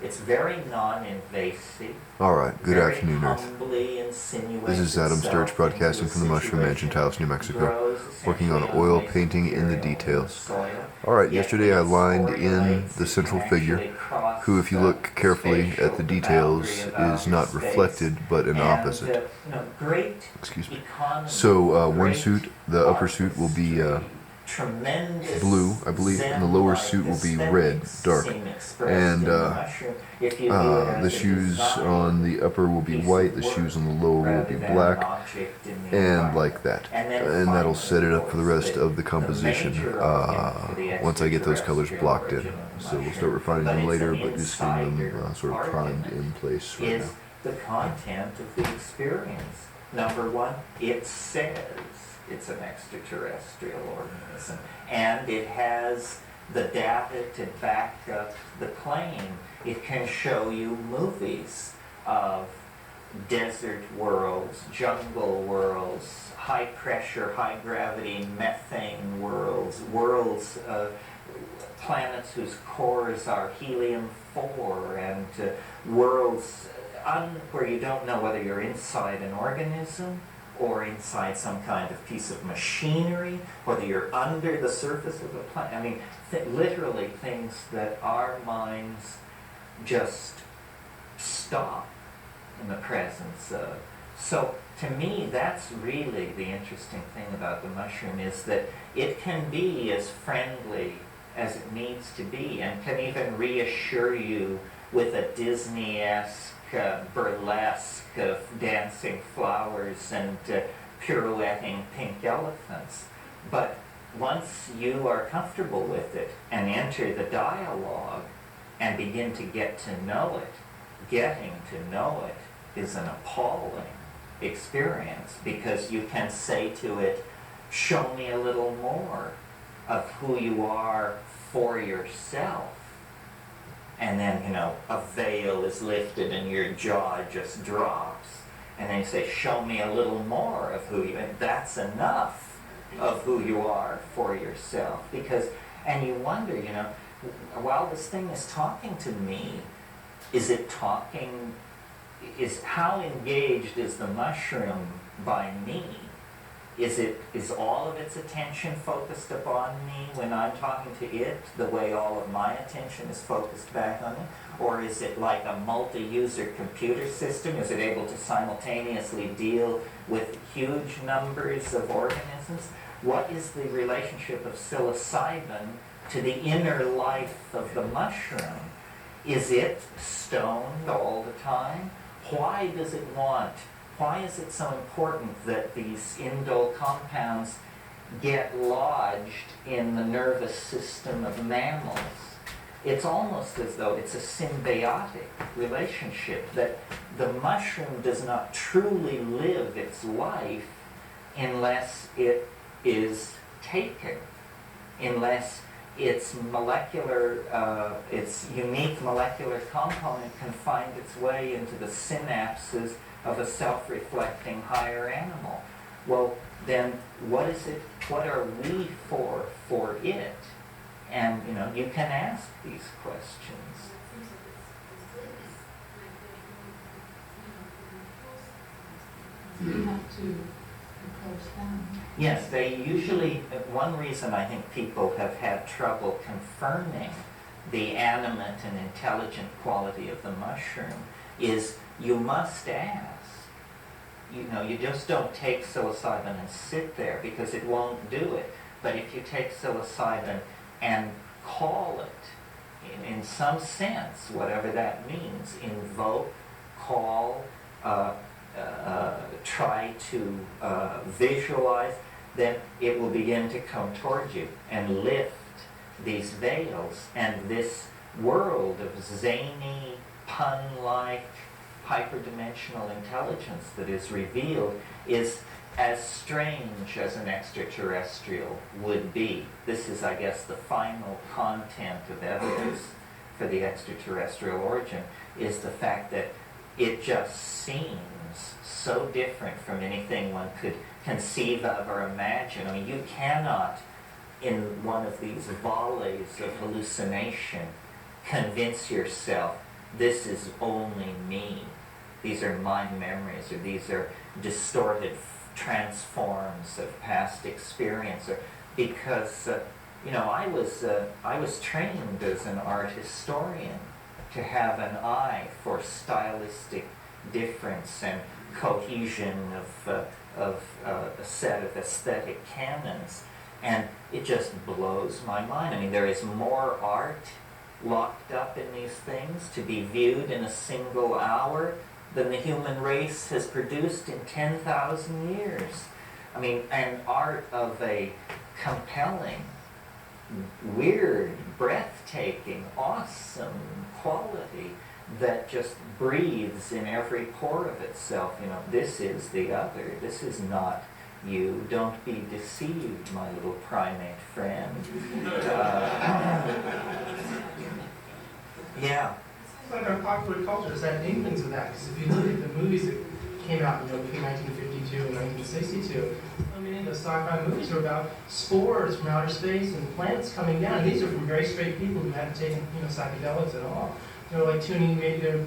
It's very non-invasive. All right, good afternoon, Earth. This is Adam Sturch broadcasting from the Mushroom Ranch in Taos, New Mexico, working on oil painting in the details. All right, yesterday I lined in the central figure, who, if you look carefully at the details, is not reflected but an opposite. Excuse me. So one suit, the upper suit, will be blue, I believe, and the lower suit will be red, dark. And the shoes on the upper will be white, the shoes on the lower will be black, and like that. And that'll set it up for the rest of the composition once I get those colors blocked in. So we'll start refining them later, but just getting them sort of primed in place right now. The content of the experience. Number one, it says it's an extraterrestrial organism, and it has the data to back up the claim. It can show you movies of desert worlds, jungle worlds, high pressure, high gravity, methane worlds, planets whose cores are helium-4, and worlds where you don't know whether you're inside an organism or inside some kind of piece of machinery, whether you're under the surface of a planet. I mean, literally things that our minds just stop in the presence of. So to me, that's really the interesting thing about the mushroom, is that it can be as friendly as it needs to be, and can even reassure you with a Disney-esque burlesque of dancing flowers and pirouetting pink elephants. But once you are comfortable with it and enter the dialogue and begin to get to know it, getting to know it is an appalling experience, because you can say to it, show me a little more of who you are for yourself. And then, a veil is lifted and your jaw just drops. And then you say, show me a little more of who you are. And that's enough of who you are for yourself. And you wonder, while this thing is talking to me, how engaged is the mushroom by me? Is all of its attention focused upon me when I'm talking to it, the way all of my attention is focused back on it? Or is it like a multi-user computer system? Is it able to simultaneously deal with huge numbers of organisms? What is the relationship of psilocybin to the inner life of the mushroom? Is it stoned all the time? Why is it so important that these indole compounds get lodged in the nervous system of mammals? It's almost as though it's a symbiotic relationship, that the mushroom does not truly live its life unless it is taken, unless its unique molecular component can find its way into the synapses of a self-reflecting higher animal. Well, then what is it? What are we for it? And you can ask these questions. You have to approach them. Yes, they usually. One reason I think people have had trouble confirming the animate and intelligent quality of the mushroom is you must ask. You just don't take psilocybin and sit there, because it won't do it. But if you take psilocybin and call it, in some sense, whatever that means, invoke, call, try to visualize, then it will begin to come toward you and lift these veils, and this world of zany, pun-like, hyperdimensional intelligence that is revealed is as strange as an extraterrestrial would be. This is, I guess, the final content of evidence for the extraterrestrial origin, is the fact that it just seems so different from anything one could conceive of or imagine. I mean, you cannot, in one of these volleys of hallucination, convince yourself this is only me. These are my memories, or these are distorted transforms of past experience, or because I was trained as an art historian to have an eye for stylistic difference and cohesion of a set of aesthetic canons, and it just blows my mind. I mean, there is more art locked up in these things to be viewed in a single hour than the human race has produced in 10,000 years. I mean, an art of a compelling, weird, breathtaking, awesome quality that just breathes in every pore of itself. This is the other. This is not you. Don't be deceived, my little primate friend. Yeah. It's like our popular culture is that inklings of that. Because if you look at the movies that came out, between 1952 and 1962, the sci-fi movies are about spores from outer space and planets coming down. And these are from very straight people who hadn't taken, psychedelics at all. They're like tuning into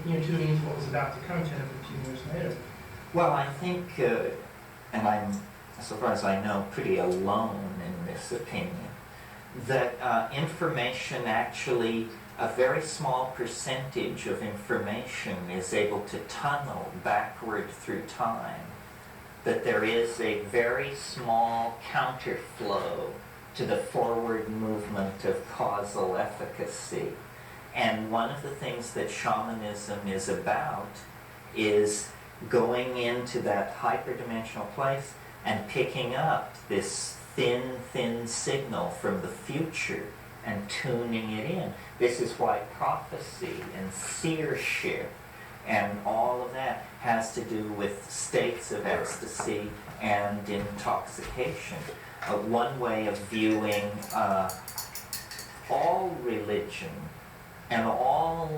what was about to come 10 or 15 years later. Well, I think, and I'm, so far as I know, pretty alone in this opinion, that information actually, a very small percentage of information is able to tunnel backward through time. That there is a very small counterflow to the forward movement of causal efficacy. And one of the things that shamanism is about is going into that hyperdimensional place and picking up this thin signal from the future and tuning it in. This is why prophecy and seership and all of that has to do with states of ecstasy and intoxication. One way of viewing all religion and all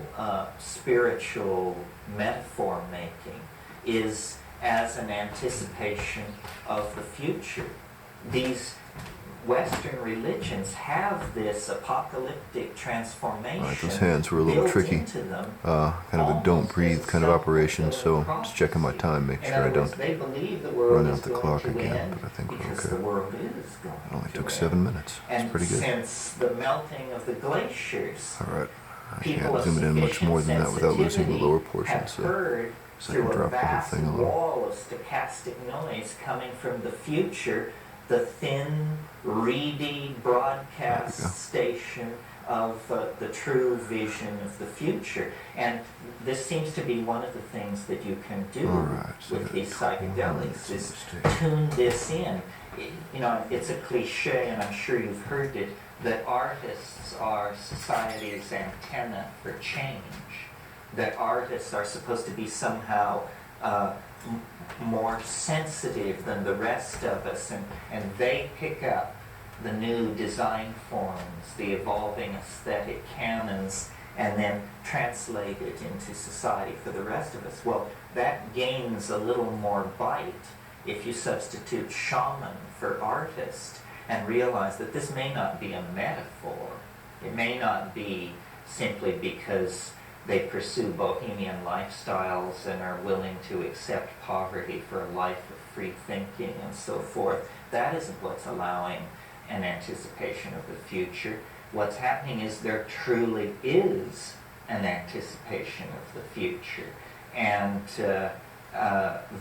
spiritual metaphor making is as an anticipation of the future. These Western religions have this apocalyptic transformation. All right, those hands were a little tricky. Kind of a don't breathe kind of operation, so just checking my time, make sure I don't run out the clock again, but I think we're okay. It only took 7 minutes. That's pretty good. Since the melting of the glaciers, all right, I can't zoom it in much more than that without losing the lower portion, so I can drop the whole thing along. Wall of stochastic noise coming from the future, the thin, reedy broadcast station of the true vision of the future. And this seems to be one of the things that you can do with these psychedelics, is tune this in. It's a cliche, and I'm sure you've heard it, that artists are society's antenna for change. That artists are supposed to be somehow more sensitive than the rest of us, and they pick up the new design forms, the evolving aesthetic canons, and then translate it into society for the rest of us. Well, that gains a little more bite if you substitute shaman for artist and realize that this may not be a metaphor. It may not be simply because they pursue bohemian lifestyles and are willing to accept poverty for a life of free thinking and so forth. That isn't what's allowing an anticipation of the future. What's happening is there truly is an anticipation of the future. And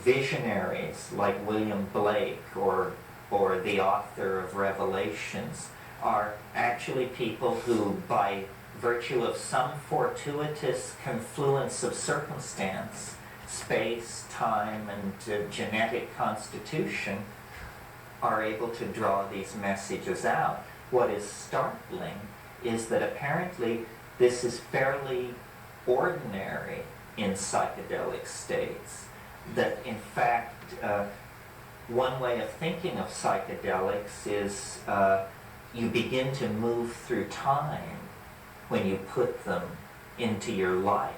visionaries like William Blake or the author of Revelations are actually people who, by virtue of some fortuitous confluence of circumstance, space, time, and genetic constitution, are able to draw these messages out. What is startling is that apparently this is fairly ordinary in psychedelic states. That in fact, one way of thinking of psychedelics is you begin to move through time when you put them into your life.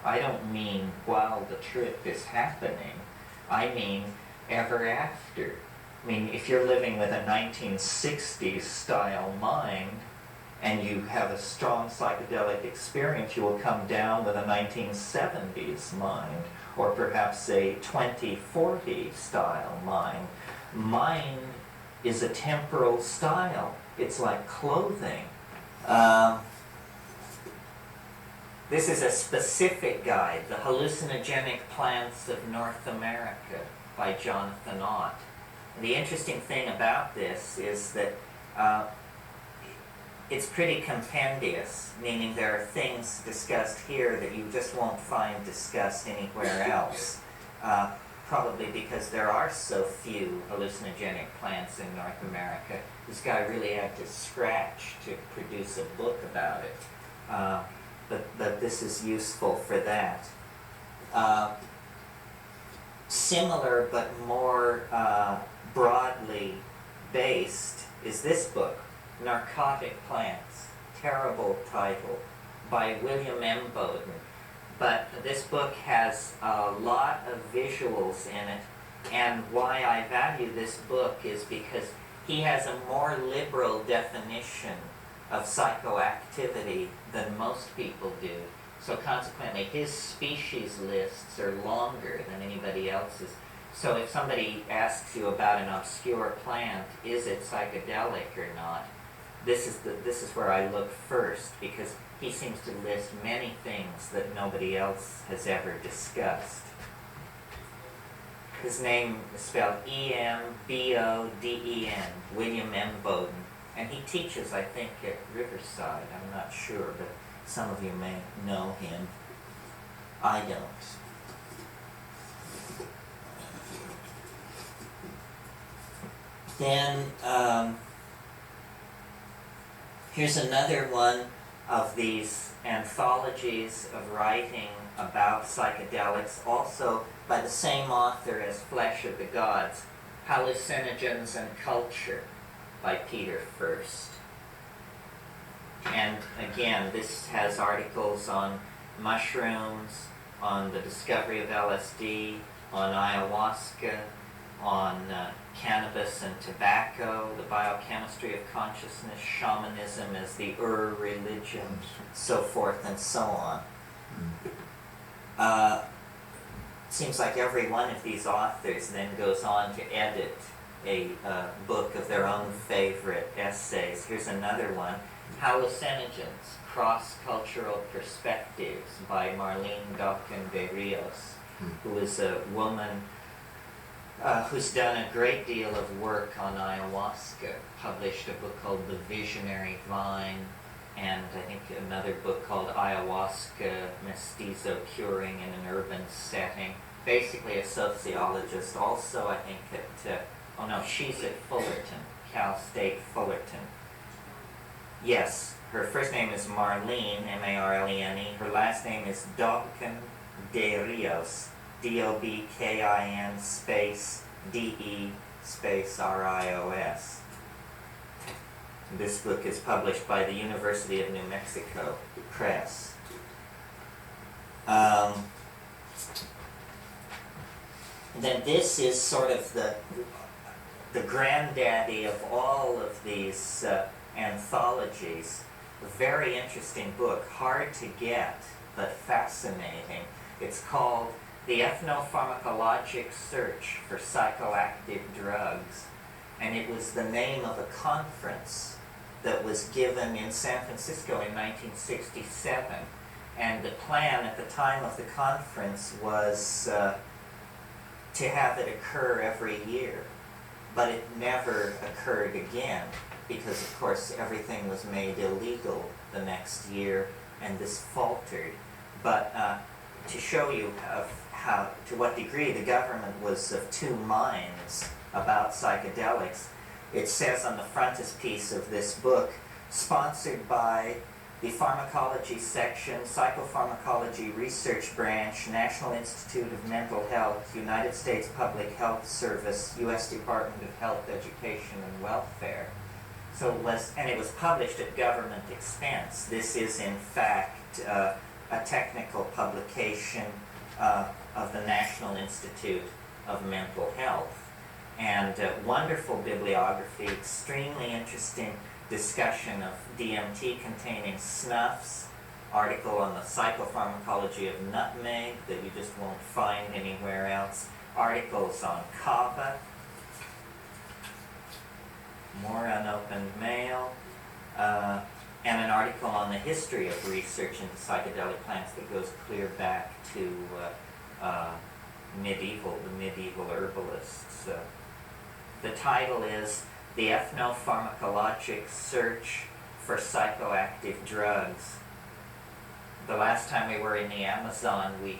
I don't mean while the trip is happening. I mean ever after. I mean, if you're living with a 1960s style mind, and you have a strong psychedelic experience, you will come down with a 1970s mind, or perhaps a 2040 style mind. Mind is a temporal style. It's like clothing. This is a specific guide, The Hallucinogenic Plants of North America by Jonathan Ott. And the interesting thing about this is that it's pretty compendious, meaning there are things discussed here that you just won't find discussed anywhere else. Probably because there are so few hallucinogenic plants in North America. This guy really had to scratch to produce a book about it. But this is useful for that. Similar but more broadly based is this book, Narcotic Plants, terrible title, by William M. Bowden. But this book has a lot of visuals in it, and why I value this book is because he has a more liberal definition of psychoactivity than most people do. So consequently, his species lists are longer than anybody else's. So if somebody asks you about an obscure plant, is it psychedelic or not, this is where I look first, because he seems to list many things that nobody else has ever discussed. His name is spelled E-M-B-O-D-E-N, William M. Bowden. And he teaches, I think, at Riverside. I'm not sure, but some of you may know him. I don't. Then, here's another one of these anthologies of writing about psychedelics, also by the same author as Flesh of the Gods, Hallucinogens and Culture, by Peter First. And again, this has articles on mushrooms, on the discovery of LSD, on ayahuasca, on cannabis and tobacco, the biochemistry of consciousness, shamanism as the religion, so forth and so on. Seems like every one of these authors then goes on to edit a book of their own favorite essays. Here's another one, Hallucinogens, Cross-Cultural Perspectives by Marlene Dawkin de Rios, who is a woman who's done a great deal of work on ayahuasca, published a book called The Visionary Vine, and I think another book called Ayahuasca Mestizo Curing in an Urban Setting. Basically a sociologist, also I think at, oh no, she's at Fullerton, Cal State Fullerton. Yes, her first name is Marlene, M-A-R-L-E-N-E. Her last name is Dawkin de Rios, D-O-B-K-I-N space D-E space R-I-O-S. This book is published by the University of New Mexico Press. Then this is sort of the granddaddy of all of these anthologies. A very interesting book, hard to get, but fascinating. It's called The Ethnopharmacologic Search for Psychoactive Drugs, and it was the name of a conference that was given in San Francisco in 1967. And the plan at the time of the conference was to have it occur every year. But it never occurred again because, of course, everything was made illegal the next year and this faltered. But to show you how, to what degree the government was of two minds about psychedelics, it says on the frontispiece of this book, sponsored by the Pharmacology Section, Psychopharmacology Research Branch, National Institute of Mental Health, United States Public Health Service, U.S. Department of Health, Education, and Welfare. So it was, and it was published at government expense. This is, in fact, a technical publication of the National Institute of Mental Health. And wonderful bibliography, extremely interesting. discussion of DMT containing snuffs, article on the psychopharmacology of nutmeg that you just won't find anywhere else, articles on kava, more unopened mail, and an article on the history of research into psychedelic plants that goes clear back to the medieval herbalists. The title is The Ethnopharmacologic Search for Psychoactive Drugs. The last time we were in the Amazon, we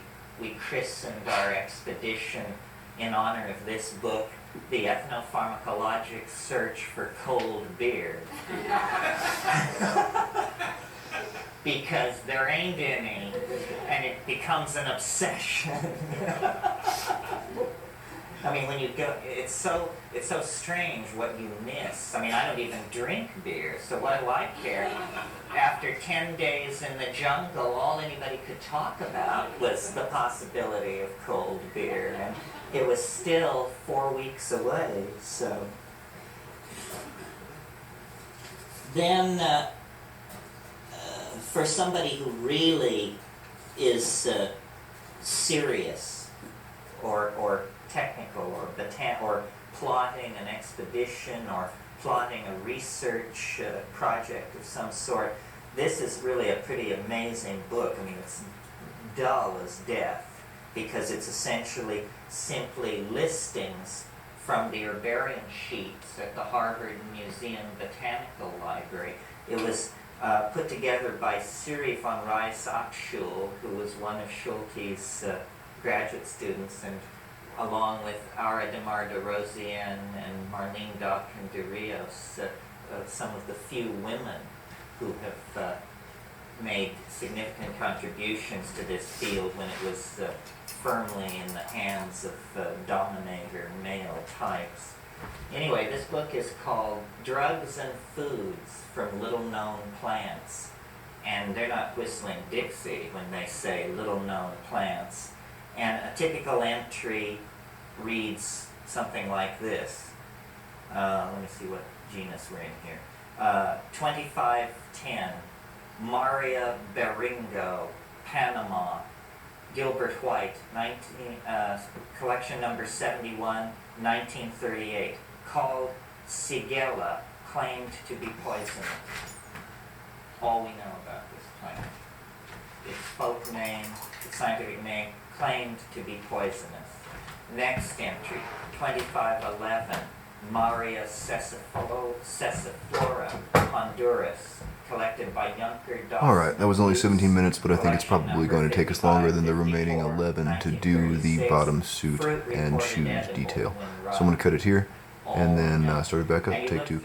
christened our expedition in honor of this book, The Ethnopharmacologic Search for Cold Beer. Because there ain't any, and it becomes an obsession. I mean, when you go, it's so strange what you miss. I mean, I don't even drink beer, so what do I care? After 10 days in the jungle, all anybody could talk about was the possibility of cold beer, and it was still 4 weeks away, so. Then, for somebody who really is serious, or technical, or plotting an expedition, or plotting a research project of some sort, this is really a pretty amazing book. I mean, it's dull as death, because it's essentially simply listings from the herbarium sheets at the Harvard Museum Botanical Library. It was put together by Siri von Reis-Achschul, who was one of Schulte's graduate students, and along with Ara de Mar de Rosienne and Marlene Dawkin de Rios, some of the few women who have made significant contributions to this field when it was firmly in the hands of dominator male types. Anyway, this book is called Drugs and Foods from Little Known Plants. And they're not whistling Dixie when they say little known plants. And a typical entry reads something like this. Let me see what genus we're in here. 2510, Maria Beringo, Panama, Gilbert White, collection number 71, 1938, called Sigella, claimed to be poisonous. All we know about this plant. Its folk name, its scientific name, claimed to be poisonous. Next entry, 2511, Maria Cessiflora, Honduras, collected by Junker Dawson. Alright, that was only 17 minutes, but I think it's probably going to take us longer than the remaining 11 to do the bottom suit and shoes detail. So I'm going to cut it here, and then start it back up, take two.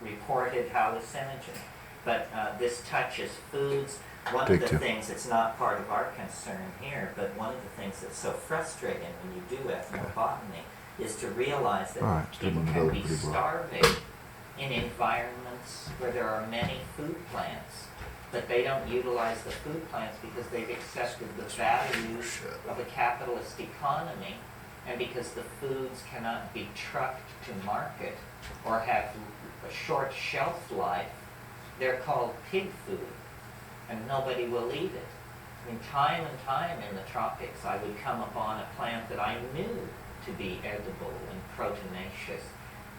Reported hallucinogen. But this touches foods. One of the things that's not part of our concern here, but one of the things that's so frustrating when you do ethnobotany is to realize that people can be starving in environments where there are many food plants, but they don't utilize the food plants because they've accepted the values of a capitalist economy, and because the foods cannot be trucked to market or have a short shelf life, they're called pig food, and nobody will eat it. I mean, time and time in the tropics, I would come upon a plant that I knew to be edible and proteinaceous.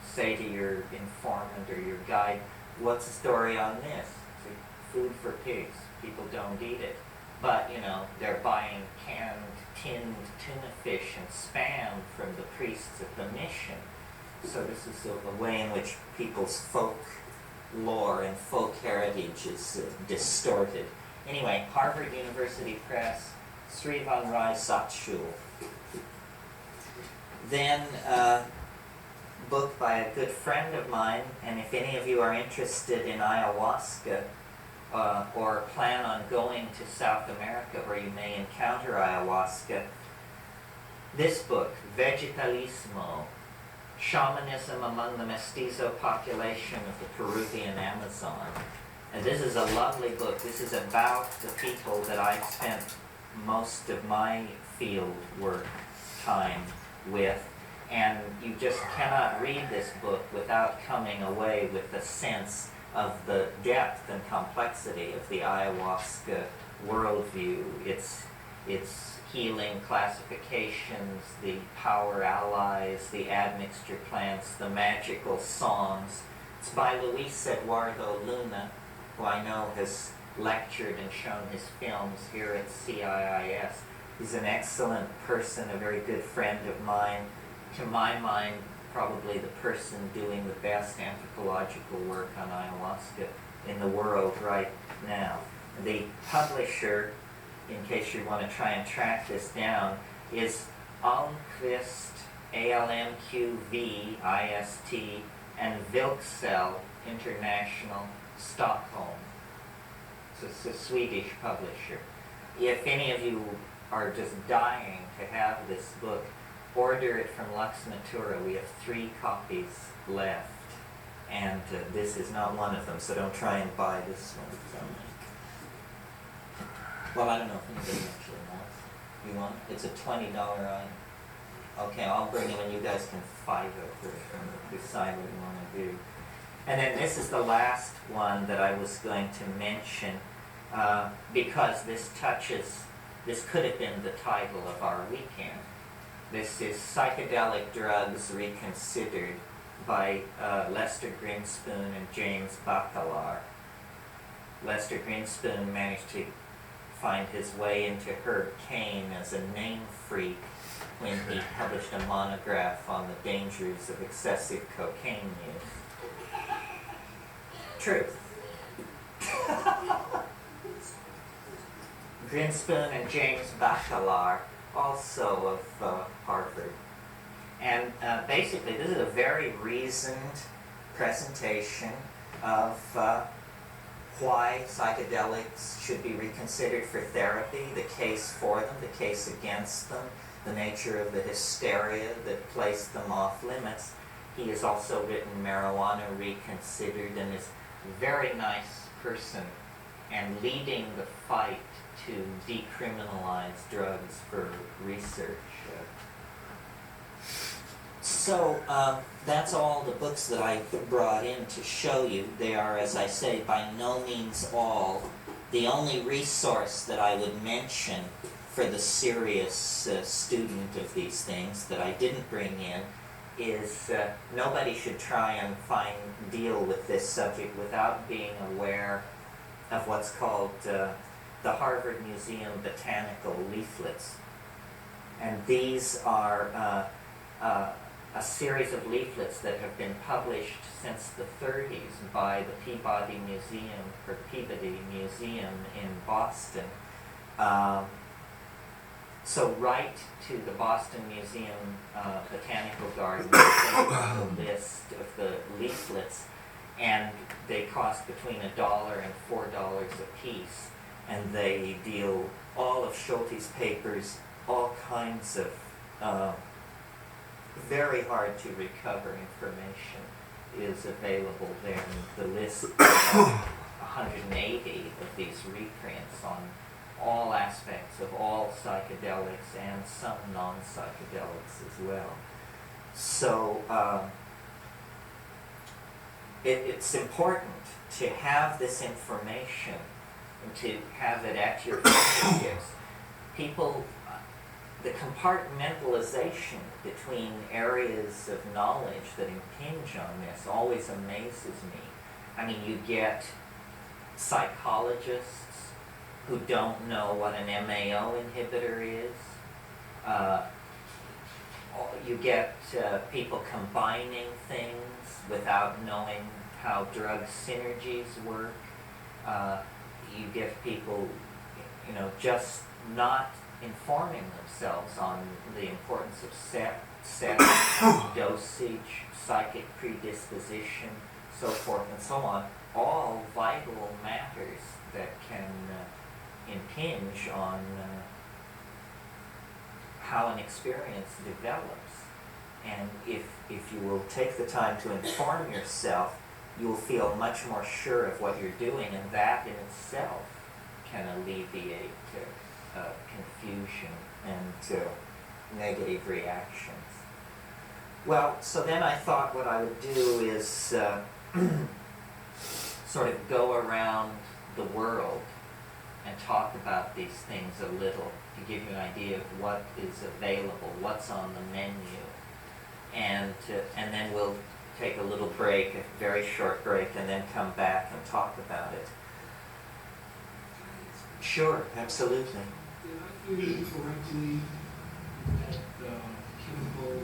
Say to your informant or your guide, what's the story on this? Say, food for pigs. People don't eat it. But, you know, they're buying canned, tinned tuna fish and spam from the priests at the mission. So this is a way in which people's folk lore and folk heritage is distorted. Anyway, Harvard University Press, Sri von Reis-Achschul. Then book by a good friend of mine, and if any of you are interested in ayahuasca or plan on going to South America where you may encounter ayahuasca, this book, Vegetalismo, Shamanism Among the Mestizo Population of the Peruvian Amazon. And this is a lovely book. This is about the people that I've spent most of my field work time with. And you just cannot read this book without coming away with a sense of the depth and complexity of the ayahuasca worldview, its healing classifications, the power allies, the admixture plants, the magical songs. It's by Luis Eduardo Luna, who I know has lectured and shown his films here at CIIS. He's an excellent person, a very good friend of mine. To my mind, probably the person doing the best anthropological work on ayahuasca in the world right now. The publisher, in case you want to try and track this down, is Almqvist, ALMQVIST, and Vilksell International, Stockholm. So it's a Swedish publisher. If any of you are just dying to have this book, order it from Lux Natura. We have 3 copies left, and this is not one of them, so don't try and buy this one. Well, I don't know if anybody actually wants. You want? It's a $20 item. Okay, I'll bring it and you guys can fight over it and decide what you want to do. And then this is the last one that I was going to mention, because this could have been the title of our weekend. This is Psychedelic Drugs Reconsidered by Lester Grinspoon and James Bakalar. Lester Grinspoon managed to find his way into Herb Cain as a name freak when he published a monograph on the dangers of excessive cocaine use. Truth. Grinspoon and James Bakalar, also of Harvard. And basically, this is a very reasoned presentation of why psychedelics should be reconsidered for therapy, the case for them, the case against them, the nature of the hysteria that placed them off limits. He has also written Marijuana Reconsidered, and is a very nice person and leading the fight to decriminalize drugs for research. So that's all the books that I brought in to show you. They are, as I say, by no means all. The only resource that I would mention for the serious student of these things that I didn't bring in is nobody should try and deal with this subject without being aware of what's called the Harvard Museum Botanical Leaflets. And these are a series of leaflets that have been published since the 30s by the Peabody Museum in Boston. So write to the Boston Museum Botanical Garden with a list of the leaflets, and they cost between $1 and $4 a piece, and they deal all of Schulte's papers, all kinds of very hard to recover information is available there. The list of 180 of these reprints on all aspects of all psychedelics and some non-psychedelics as well. So it's important to have this information and to have it at your fingertips. People, the compartmentalization between areas of knowledge that impinge on this always amazes me. I mean, you get psychologists who don't know what an MAO inhibitor is. You get people combining things without knowing how drug synergies work. You get people, just not informing themselves on the importance of sex, dosage, psychic predisposition, so forth and so on. All vital matters that can impinge on how an experience develops. And if you will take the time to inform yourself, you will feel much more sure of what you're doing, and that in itself can alleviate confusion and negative reactions. Well, so then I thought what I would do is sort of go around the world and talk about these things a little to give you an idea of what is available, what's on the menu. And then we'll take a little break, a very short break, and then come back and talk about it. Sure, absolutely. Did I hear you correctly that chemical,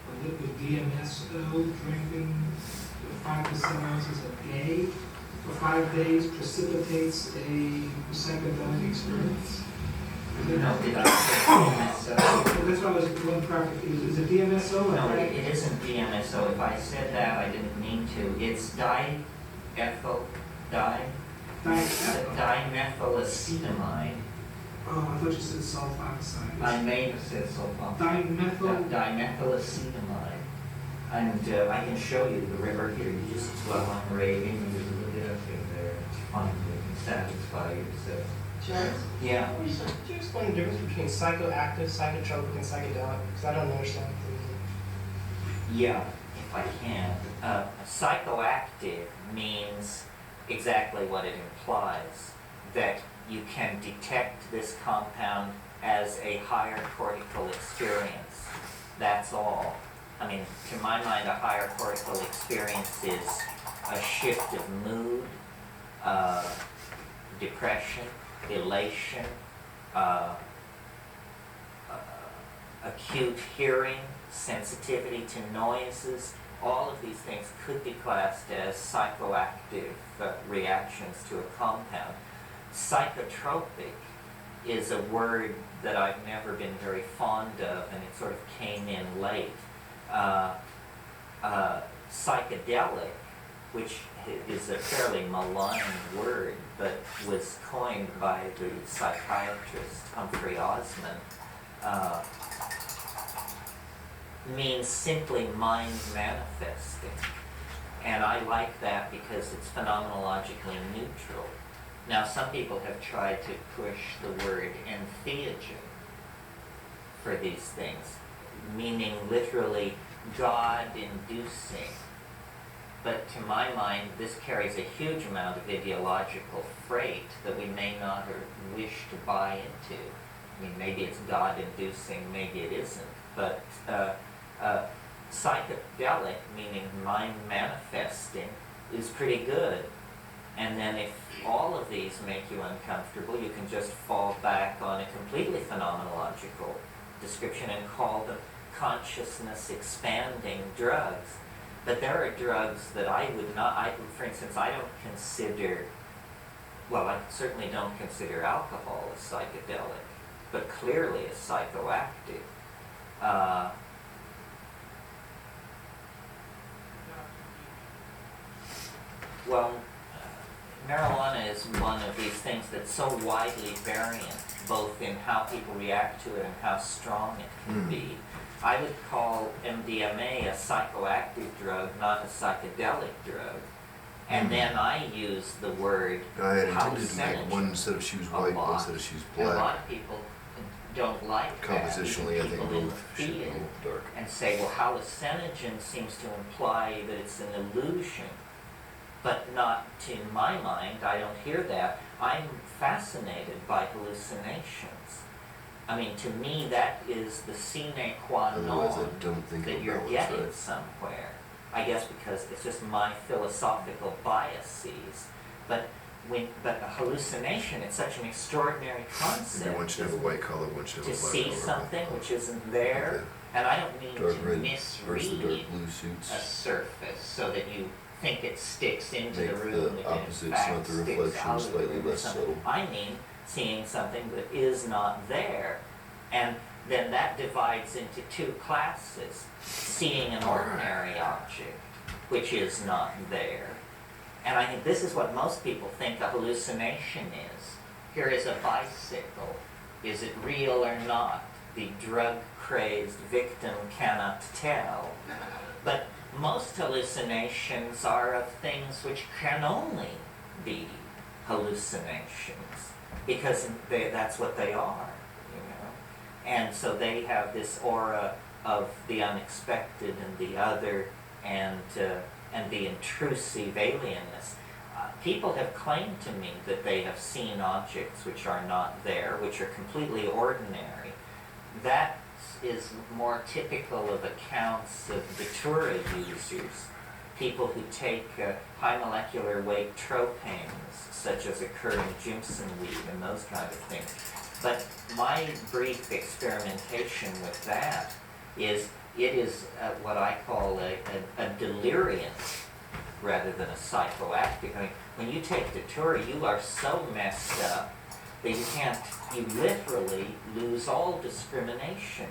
or liquid DMSO drinking 5 to 7 ounces a day for 5 days precipitates a psychedelic experience? No, did I say DMSO? That's why I was one practice. Is it DMSO? No, it isn't DMSO. If I said that, I didn't mean to. It's dimethylacetamide. Oh, I thought you said sulfoxide. I may have said sulfoxide. Dimethylacetamide. And I can show you the river here. You just, while I'm raving, you just look it up in there. It's fun. It can satisfy yourself. James? Yeah. Could you explain the difference between psychoactive, psychotropic, and psychedelic? Because I don't understand it. Yeah, if I can. Psychoactive means exactly what it implies, that you can detect this compound as a higher cortical experience. That's all. I mean, to my mind, a higher cortical experience is a shift of mood, depression, elation, acute hearing, sensitivity to noises. All of these things could be classed as psychoactive reactions to a compound. Psychotropic is a word that I've never been very fond of, and it sort of came in late. Psychedelic, which is a fairly malign word, but was coined by the psychiatrist Humphrey Osmond, means simply mind manifesting. And I like that because it's phenomenologically neutral. Now, some people have tried to push the word entheogen for these things, meaning literally God-inducing. But to my mind, this carries a huge amount of ideological freight that we may not wish to buy into. I mean, maybe it's God-inducing, maybe it isn't. But psychedelic, meaning mind-manifesting, is pretty good. And then if all of these make you uncomfortable, you can just fall back on a completely phenomenological description and call them consciousness-expanding drugs. But there are drugs that I would not, for instance, I don't consider, well, I certainly don't consider alcohol as psychedelic, but clearly as psychoactive. Well, marijuana is one of these things that's so widely variant, both in how people react to it and how strong it can be. I would call MDMA a psychoactive drug, not a psychedelic drug. And then I use the word I had intended to hallucinogen make one instead of shoes white, one instead of shoes And a lot black. of people don't like Compositionally, that. I think People in the both should be a field little dark. and say, well, hallucinogen seems to imply that it's an illusion. But not to my mind, I don't hear that. I'm fascinated by hallucinations. I mean, to me, that is the sine qua Otherwise, non I don't think that it'll you're balance, getting right? somewhere. I guess because it's just my philosophical biases. But a hallucination, it's such an extraordinary concept. Maybe one should have a white collar, one should have To a black see collar. something which isn't there, and I don't mean Dark to red versus the misread dark blue suits. a surface so that you think it sticks into Make the room the and opposites, in fact not the sticks reflection, out of the slightly room or less something. subtle. I mean seeing something that is not there, and then that divides into two classes: seeing an ordinary object which is not there. And I think this is what most people think a hallucination is. Here is a bicycle. Is it real or not? The drug-crazed victim cannot tell. But most hallucinations are of things which can only be hallucinations, because that's what they are, you know. And so they have this aura of the unexpected and the other, and the intrusive alienness. People have claimed to me that they have seen objects which are not there, which are completely ordinary. That is more typical of accounts of Datura users, people who take high molecular weight tropanes, such as occur in Jimson weed and those kind of things. But my brief experimentation with that is, it is what I call a delirium rather than a psychoactive. I mean, when you take Datura, you are so messed up that you literally lose all discrimination.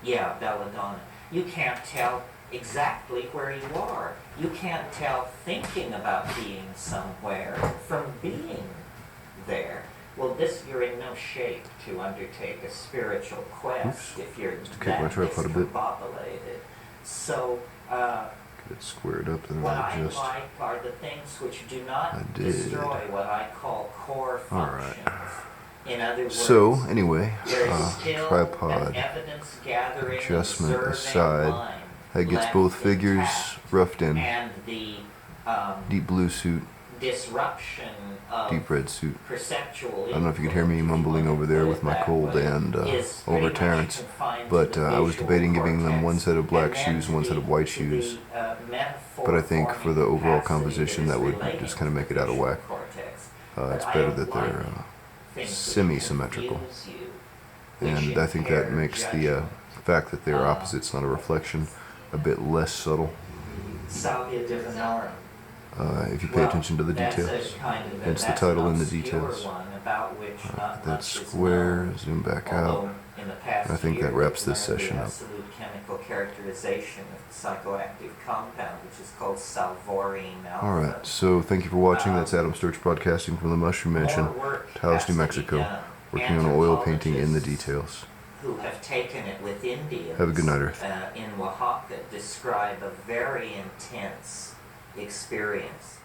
Yeah, belladonna. You can't tell exactly where you are. You can't tell thinking about being somewhere from being there. Well, you're in no shape to undertake a spiritual quest if you're that discombobulated. So, get it squared up, then what I'll I adjust. like are the things which do not destroy what I call core functions. In other words, So, anyway, there's still tripod an evidence gathering, adjustment observing aside, mind that gets left both figures intact, roughed in. and the Deep blue suit, disruption of deep red suit. perceptual. I don't know if you could hear me mumbling over there with my cold and over Terrence, but I was debating giving them one set of black shoes and one set of white shoes. But I think for the overall composition, that would just kind of make it out of whack. It's better that they're semi-symmetrical. And I think that makes the fact that they're opposites, not a reflection, a bit less subtle. Salvia divinorum. If you pay attention to the details. It's the title in the details. That square, zoom back out. I think that wraps this session up. Absolute chemical characterization of the psychoactive compound, which is called salvorine alpha. Alright, so thank you for watching. That's Adam Sturch broadcasting from the Mushroom Mansion, Taos, New Mexico, working on oil painting in the details. Who have taken it with Indians Have a good night, Earth. In Oaxaca describe a very intense experience.